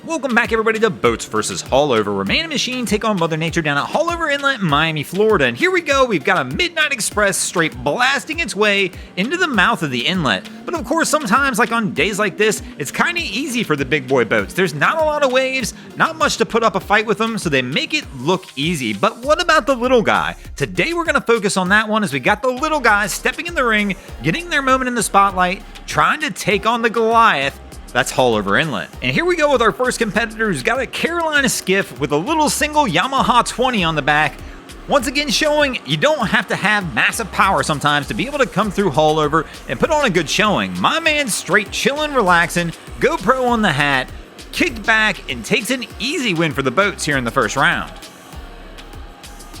Welcome back everybody to Boats vs. Haulover, where man and machine take on Mother Nature down at Haulover Inlet in Miami, Florida. And here we go, we've got a Midnight Express straight blasting its way into the mouth of the inlet. But of course, sometimes, like on days like this, it's kind of easy for the big boy boats. There's not a lot of waves, not much to put up a fight with them, so they make it look easy. But what about the little guy? Today we're going to focus on that one as we got the little guys stepping in the ring, getting their moment in the spotlight, trying to take on the Goliath. That's Haulover Inlet. And here we go with our first competitor who's got a Carolina skiff with a little single Yamaha 20 on the back. Once again showing you don't have to have massive power sometimes to be able to come through Haulover and put on a good showing. My man's straight chilling, relaxing, GoPro on the hat, kicked back and takes an easy win for the boats here in the first round.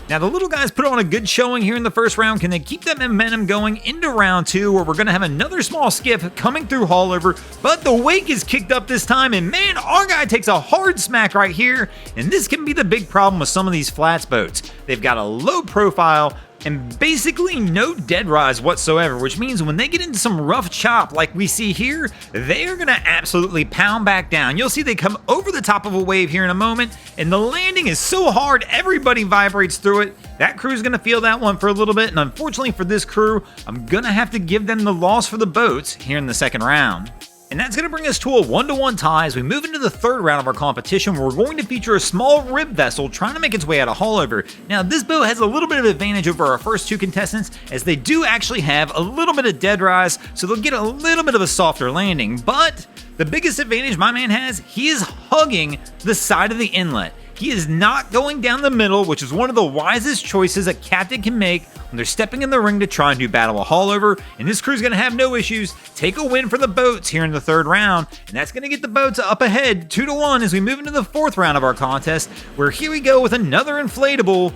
Now the little guys put on a good showing here in the first round. Can they keep that momentum going into round two, where we're going to have another small skiff coming through Haulover, but the wake is kicked up this time, and man, our guy takes a hard smack right here, and this can be the big problem with some of these flats boats. They've got a low profile and basically no dead rise whatsoever, which means when they get into some rough chop like we see here, they are going to absolutely pound back down. You'll see they come over the top of a wave here in a moment, and the landing is so hard, everybody vibrates through it. That crew's going to feel that one for a little bit, and unfortunately for this crew, I'm going to have to give them the loss for the boats here in the second round. And that's going to bring us to a 1-1 tie as we move into the third round of our competition, where we're going to feature a small rib vessel trying to make its way out of Haulover. Now, this boat has a little bit of advantage over our first two contestants, as they do actually have a little bit of dead rise, so they'll get a little bit of a softer landing. But the biggest advantage my man has, he is hugging the side of the inlet. He is not going down the middle, which is one of the wisest choices a captain can make when they're stepping in the ring to try and do battle a Haulover. And this crew's going to have no issues. Take a win for the boats here in the third round. And that's going to get the boats up ahead 2-1 as we move into the fourth round of our contest, where here we go with another inflatable.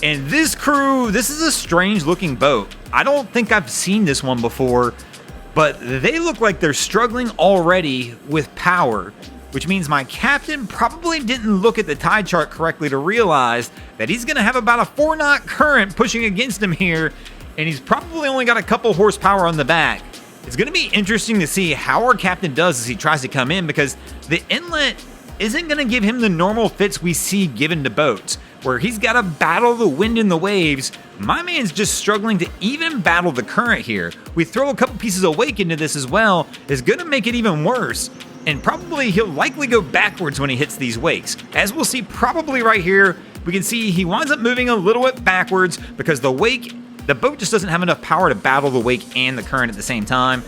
And this crew, this is a strange looking boat. I don't think I've seen this one before, but they look like they're struggling already with power, which means my captain probably didn't look at the tide chart correctly to realize that he's going to have about a 4-knot current pushing against him here, and he's probably only got a couple horsepower on the back. It's going to be interesting to see how our captain does as he tries to come in, because the inlet isn't going to give him the normal fits we see given to boats, where he's got to battle the wind and the waves. My man's just struggling to even battle the current here. We throw a couple pieces of wake into this as well, is going to make it even worse. And probably he'll likely go backwards when he hits these wakes. As we'll see probably right here, we can see he winds up moving a little bit backwards because the boat just doesn't have enough power to battle the wake and the current at the same time.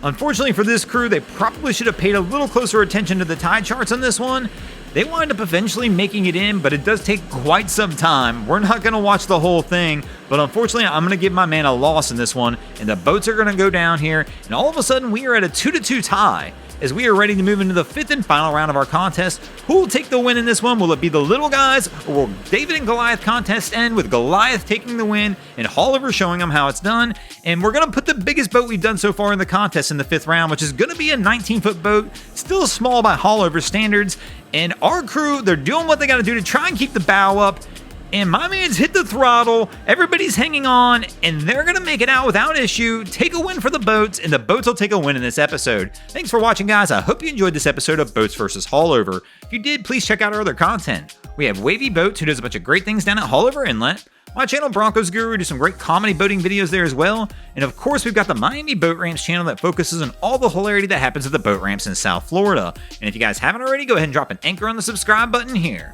Unfortunately for this crew, they probably should have paid a little closer attention to the tide charts on this one. They wind up eventually making it in, but it does take quite some time. We're not going to watch the whole thing, but unfortunately, I'm going to give my man a loss in this one, and the boats are going to go down here, and all of a sudden, we are at a 2-2 tie as we are ready to move into the fifth and final round of our contest. Who will take the win in this one? Will it be the little guys, or will David and Goliath contest end with Goliath taking the win and Haulover showing them how it's done? And we're going to put the biggest boat we've done so far in the contest in the fifth round, which is going to be a 19-foot boat, still small by Haulover standards. And our crew, they're doing what they got to do to try and keep the bow up. And my man's hit the throttle, everybody's hanging on, and they're going to make it out without issue, take a win for the boats, and the boats will take a win in this episode. Thanks for watching, guys. I hope you enjoyed this episode of Boats vs. Haulover. If you did, please check out our other content. We have Wavy Boats, who does a bunch of great things down at Haulover Inlet. My channel, Broncos Guru, does some great comedy boating videos there as well. And of course, we've got the Miami Boat Ramps channel that focuses on all the hilarity that happens at the boat ramps in South Florida. And if you guys haven't already, go ahead and drop an anchor on the subscribe button here.